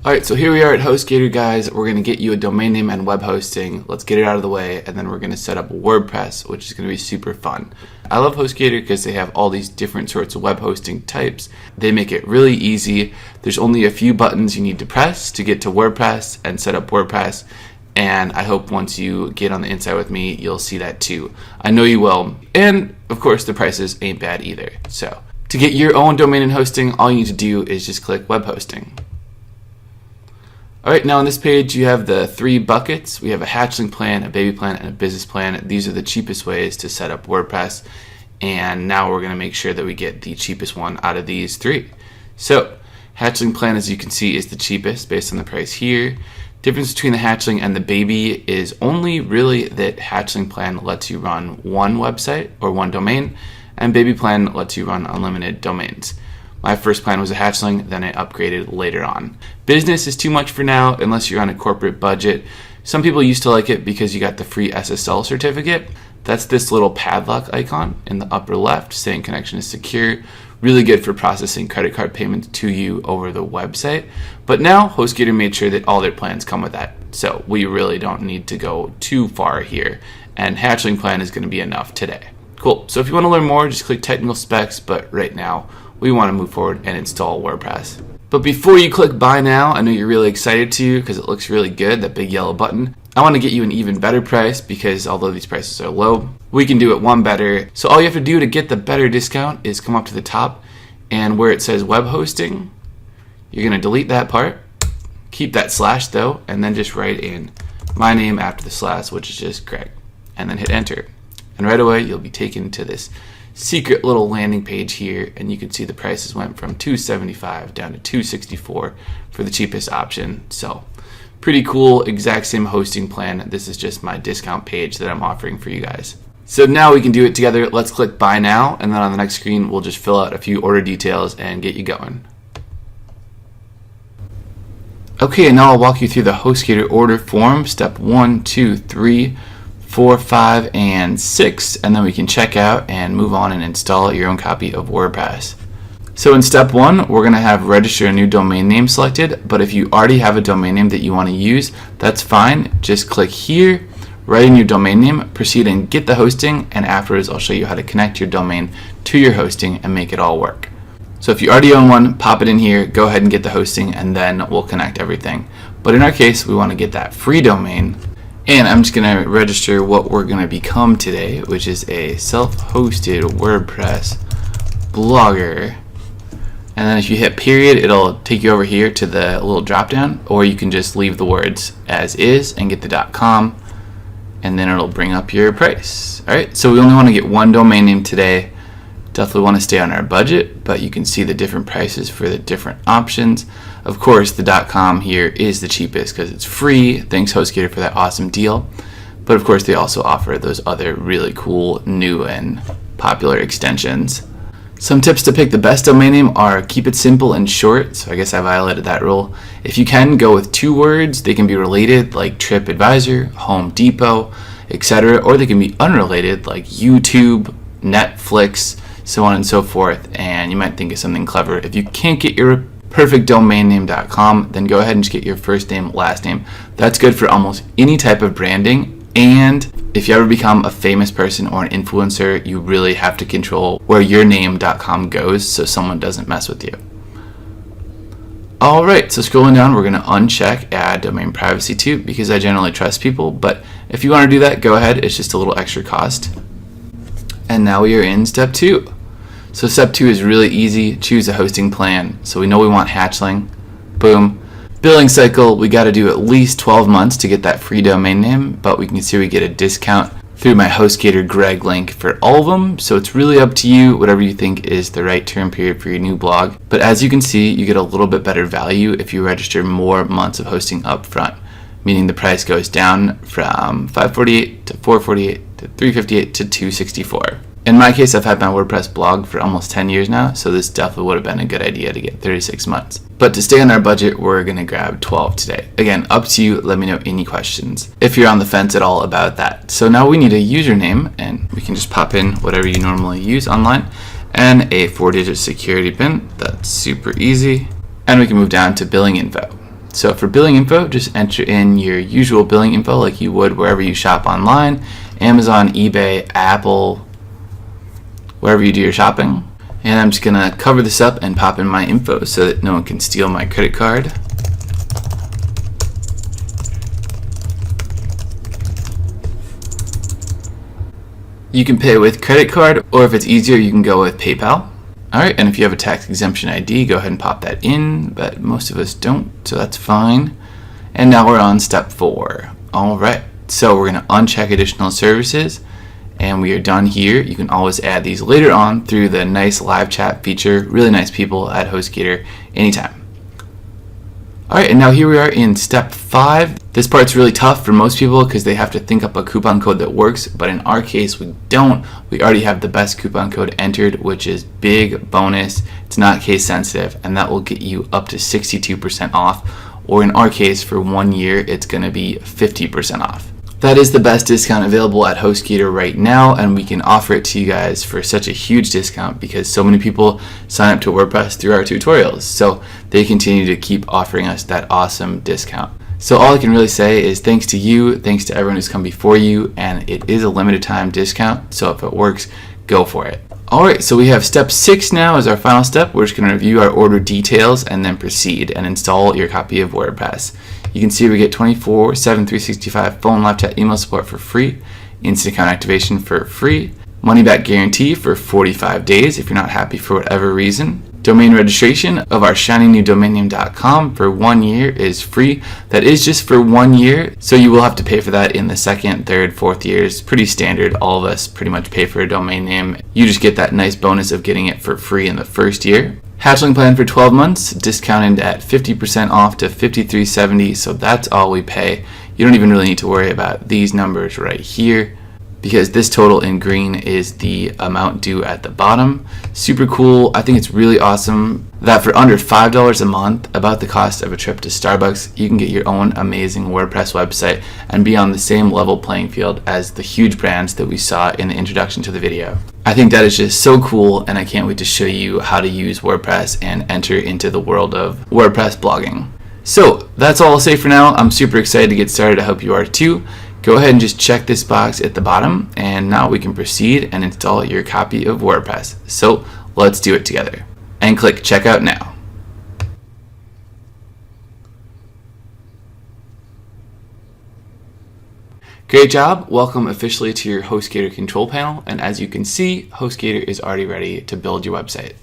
Alright, so here we are at HostGator, guys. We're going to get you a domain name and web hosting. Let's get it out of the way, and then we're going to set up WordPress, which is going to be super fun. I love HostGator because they have all these different sorts of web hosting types. They make it really easy. There's only a few buttons you need to press to get to WordPress and set up WordPress. And I hope once you get on the inside with me, you'll see that too. I know you will. And of course, the prices ain't bad either. So to get your own domain and hosting, all you need to do is just click web hosting. Alright, now on this page you have the three buckets. We have a hatchling plan, a baby plan, and a business plan. These are the cheapest ways to set up WordPress. And now we're going to make sure that we get the cheapest one out of these three. So, hatchling plan, as you can see, is the cheapest based on the price here. Difference between the hatchling and the baby is only really that hatchling plan lets you run one website or one domain, and baby plan lets you run unlimited domains. My first plan was a hatchling, then I upgraded later on. Business is too much for now unless you're on a corporate budget. Some people used to like it because you got the free SSL certificate. That's this little padlock icon in the upper left saying connection is secure. Really good for processing credit card payments to you over the website. But now HostGator made sure that all their plans come with that. So we really don't need to go too far here. And hatchling plan is going to be enough today. Cool. So if you want to learn more, just click technical specs. But right now, we want to move forward and install WordPress. But before you click buy now, I know you're really excited to because it looks really good, that big yellow button. I want to get you an even better price because although these prices are low, we can do it one better. So all you have to do to get the better discount is come up to the top and where it says web hosting, you're going to delete that part, keep that slash though, and then just write in my name after the slash, which is just Greg, and then hit enter. And right away you'll be taken to this secret little landing page here, and you can see the prices went from $275 down to $264 for the cheapest option. So pretty cool, exact same hosting plan. This is just my discount page that I'm offering for you guys. So now we can do it together. Let's click buy now, and then on the next screen we'll just fill out a few order details and get you going. Okay, and now I'll walk you through the HostGator order form, step 1, 2, 3, 4, 5, and 6, and then we can check out and move on and install your own copy of WordPress. So in step 1, we're going to have register a new domain name selected, but if you already have a domain name that you want to use, that's fine. Just click here, write in your domain name, proceed and get the hosting, and afterwards I'll show you how to connect your domain to your hosting and make it all work. So if you already own one, pop it in here, go ahead and get the hosting, and then we'll connect everything. But in our case, we want to get that free domain. And I'm just going to register what we're going to become today, which is a self-hosted WordPress blogger. And then if you hit period, it'll take you over here to the little drop down, or you can just leave the words as is and get the .com, and then it'll bring up your price. Alright, so we only want to get one domain name today. Definitely want to stay on our budget, but you can see the different prices for the different options. Of course, the .com here is the cheapest because it's free. Thanks HostGator for that awesome deal. But of course, they also offer those other really cool, new, and popular extensions. Some tips to pick the best domain name are keep it simple and short. So I guess I violated that rule. If you can, go with 2 words. They can be related, like TripAdvisor, Home Depot, etc. Or they can be unrelated, like YouTube, Netflix, so on and so forth, and you might think of something clever. If you can't get your perfect domain name.com, then go ahead and just get your first name, last name. That's good for almost any type of branding, and if you ever become a famous person or an influencer, you really have to control where your name.com goes so someone doesn't mess with you. Alright, so scrolling down, we're going to uncheck add domain privacy to, because I generally trust people, but if you want to do that, go ahead. It's just a little extra cost. And now we are in step 2. So step 2 is really easy. Choose a hosting plan. So we know we want hatchling. Boom. Billing cycle, we got to do at least 12 months to get that free domain name, but we can see we get a discount through my HostGator Greg link for all of them. So it's really up to you, whatever you think is the right term period for your new blog. But as you can see, you get a little bit better value if you register more months of hosting up front, meaning the price goes down from $548 to $448 to $358 to $264. In my case, I've had my WordPress blog for almost 10 years now, so this definitely would have been a good idea to get 36 months. But to stay on our budget, we're going to grab 12 today. Again, up to you. Let me know any questions if you're on the fence at all about that. So now we need a username, and we can just pop in whatever you normally use online. and a 4-digit security PIN. That's super easy. And we can move down to billing info. So for billing info, just enter in your usual billing info like you would wherever you shop online, Amazon, eBay, Apple, wherever you do your shopping. And I'm just gonna cover this up and pop in my info so that no one can steal my credit card. You can pay with credit card, or if it's easier, you can go with PayPal. Alright, and if you have a tax exemption ID, go ahead and pop that in, but most of us don't, so that's fine. And now we're on step 4. Alright, so we're going to uncheck additional services, and we are done here. You can always add these later on through the nice live chat feature. Really nice people at HostGator anytime. Alright, and now here we are in step 5. This part's really tough for most people because they have to think up a coupon code that works, but in our case we don't. We already have the best coupon code entered, which is big bonus. It's not case sensitive, and that will get you up to 62% off, or in our case for 1 year it's going to be 50% off. That is the best discount available at HostGator right now, and we can offer it to you guys for such a huge discount because so many people sign up to WordPress through our tutorials. So they continue to keep offering us that awesome discount. So all I can really say is thanks to you, thanks to everyone who's come before you, and it is a limited time discount, so if it works, go for it. Alright, so we have step 6 now as our final step. We're just going to review our order details and then proceed and install your copy of WordPress. You can see we get 24/7 365 phone, live chat, email support for free, instant account activation for free, money back guarantee for 45 days if you're not happy for whatever reason. Domain registration of our shiny new domain name.com for 1 year is free. That is just for 1 year, so you will have to pay for that in the 2nd, 3rd, 4th years. Pretty standard. All of us pretty much pay for a domain name. You just get that nice bonus of getting it for free in the 1st year. Hatchling plan for 12 months, discounted at 50% off to $53.70, so that's all we pay. You don't even really need to worry about these numbers right here, because this total in green is the amount due at the bottom. Super cool. I think it's really awesome that for under $5 a month, about the cost of a trip to Starbucks, you can get your own amazing WordPress website and be on the same level playing field as the huge brands that we saw in the introduction to the video. I think that is just so cool, and I can't wait to show you how to use WordPress and enter into the world of WordPress blogging. So that's all I'll say for now. I'm super excited to get started. I hope you are too. Go ahead and just check this box at the bottom, and now we can proceed and install your copy of WordPress. So let's do it together. And click checkout now. Great job. Welcome officially to your HostGator control panel, and as you can see, HostGator is already ready to build your website.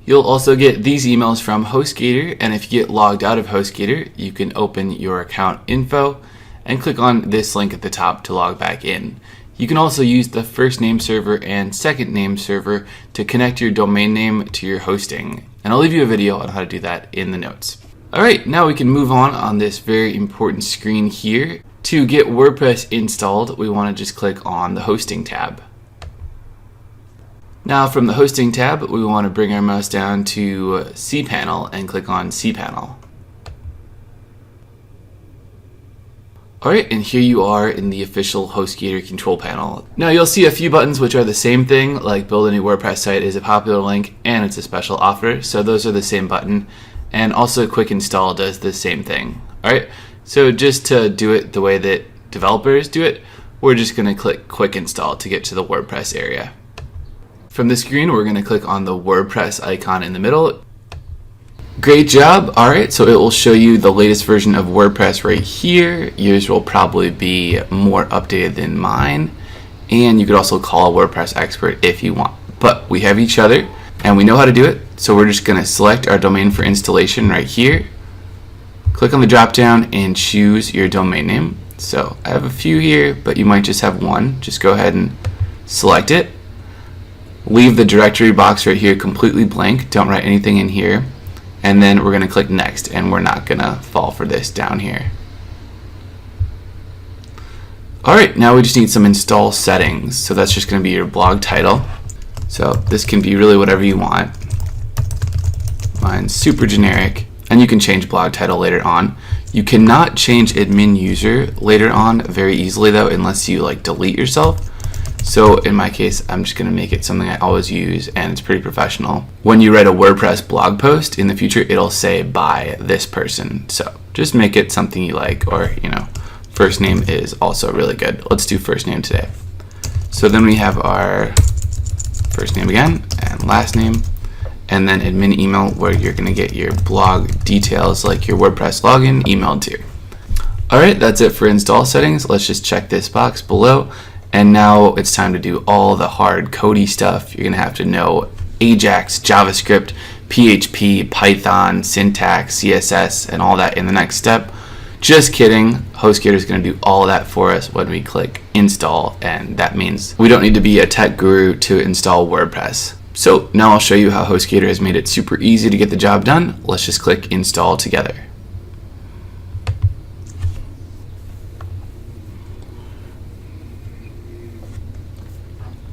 You'll also get these emails from HostGator, and if you get logged out of HostGator, you can open your account info and click on this link at the top to log back in. You can also use the first name server and second name server to connect your domain name to your hosting, and I'll leave you a video on how to do that in the notes. Alright, now we can move on this very important screen here. To get WordPress installed, we want to just click on the hosting tab. Now from the hosting tab, we want to bring our mouse down to cPanel and click on cPanel. Alright, and here you are in the official HostGator control panel. Now you'll see a few buttons which are the same thing, like build a new WordPress site is a popular link and it's a special offer, so those are the same button. And also quick install does the same thing. Alright, so just to do it the way that developers do it, we're just going to click quick install to get to the WordPress area. From the screen, we're going to click on the WordPress icon in the middle. Great job. Alright, so it will show you the latest version of WordPress right here. Yours will probably be more updated than mine. And you could also call a WordPress expert if you want. But we have each other and we know how to do it. So we're just going to select our domain for installation right here. Click on the drop down and choose your domain name. So I have a few here, but you might just have one. Just go ahead and select it. Leave the directory box right here completely blank. Don't write anything in here. And then we're going to click next, and we're not going to fall for this down here. Alright, now we just need some install settings. So that's just going to be your blog title. So this can be really whatever you want. Mine's super generic, and you can change blog title later on. You cannot change admin user later on very easily though, unless you like delete yourself. So in my case, I'm just going to make it something I always use, and it's pretty professional. When you write a WordPress blog post in the future, it'll say by this person. So just make it something you like, or first name is also really good. Let's do first name today. So then we have our first name again and last name, and then admin email, where you're going to get your blog details like your WordPress login emailed to you. Alright, that's it for install settings. Let's just check this box below. And now it's time to do all the hard codey stuff. You're going to have to know Ajax, JavaScript, PHP, Python, syntax, CSS, and all that in the next step. Just kidding. HostGator is going to do all of that for us when we click install, and that means we don't need to be a tech guru to install WordPress. So now I'll show you how HostGator has made it super easy to get the job done. Let's just click install together.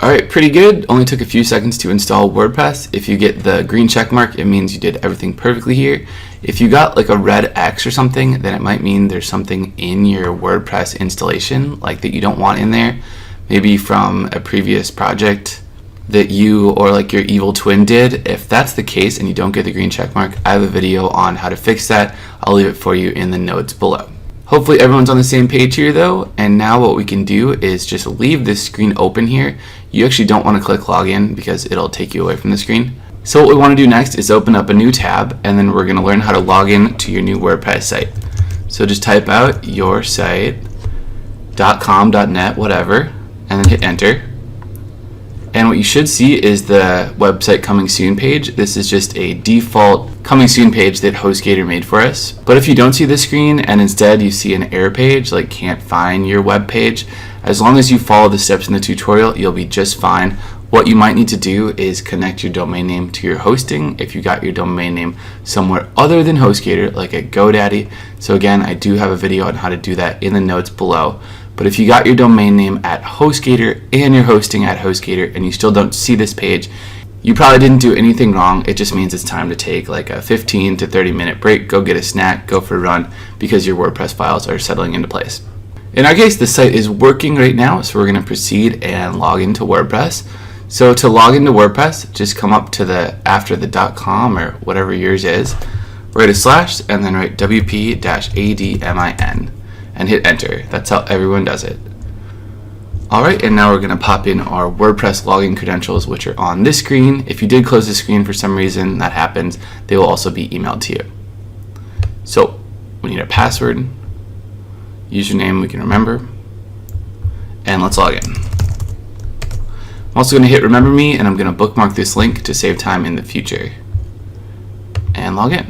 Alright, pretty good. Only took a few seconds to install WordPress. If you get the green check mark, it means you did everything perfectly here. If you got like a red X or something, then it might mean there's something in your WordPress installation like that you don't want in there. Maybe from a previous project that you or like your evil twin did. If that's the case and you don't get the green check mark, I have a video on how to fix that. I'll leave it for you in the notes below. Hopefully everyone's on the same page here though, and now what we can do is just leave this screen open here. You actually don't want to click login because it'll take you away from the screen. So what we want to do next is open up a new tab, and then we're going to learn how to log in to your new WordPress site. So just type out your site, .com, .net, whatever, and then hit enter. And what you should see is the website coming soon page. This is just a default coming soon page that HostGator made for us. But if you don't see this screen and instead you see an error page, like can't find your web page, as long as you follow the steps in the tutorial, you'll be just fine. What you might need to do is connect your domain name to your hosting if you got your domain name somewhere other than HostGator, like at GoDaddy. So again, I do have a video on how to do that in the notes below. But if you got your domain name at HostGator and you're hosting at HostGator and you still don't see this page, you probably didn't do anything wrong. It just means it's time to take like a 15 to 30 minute break, go get a snack, go for a run, because your WordPress files are settling into place. In our case, the site is working right now, so we're going to proceed and log into WordPress. So to log into WordPress, just come up to the after the .com or whatever yours is, write a slash and then write wp-admin and hit enter. That's how everyone does it. Alright, and now we're going to pop in our WordPress login credentials, which are on this screen. If you did close the screen for some reason, that happens. They will also be emailed to you. So we need a password, username we can remember, and let's log in. I'm also going to hit remember me, and I'm going to bookmark this link to save time in the future. And log in.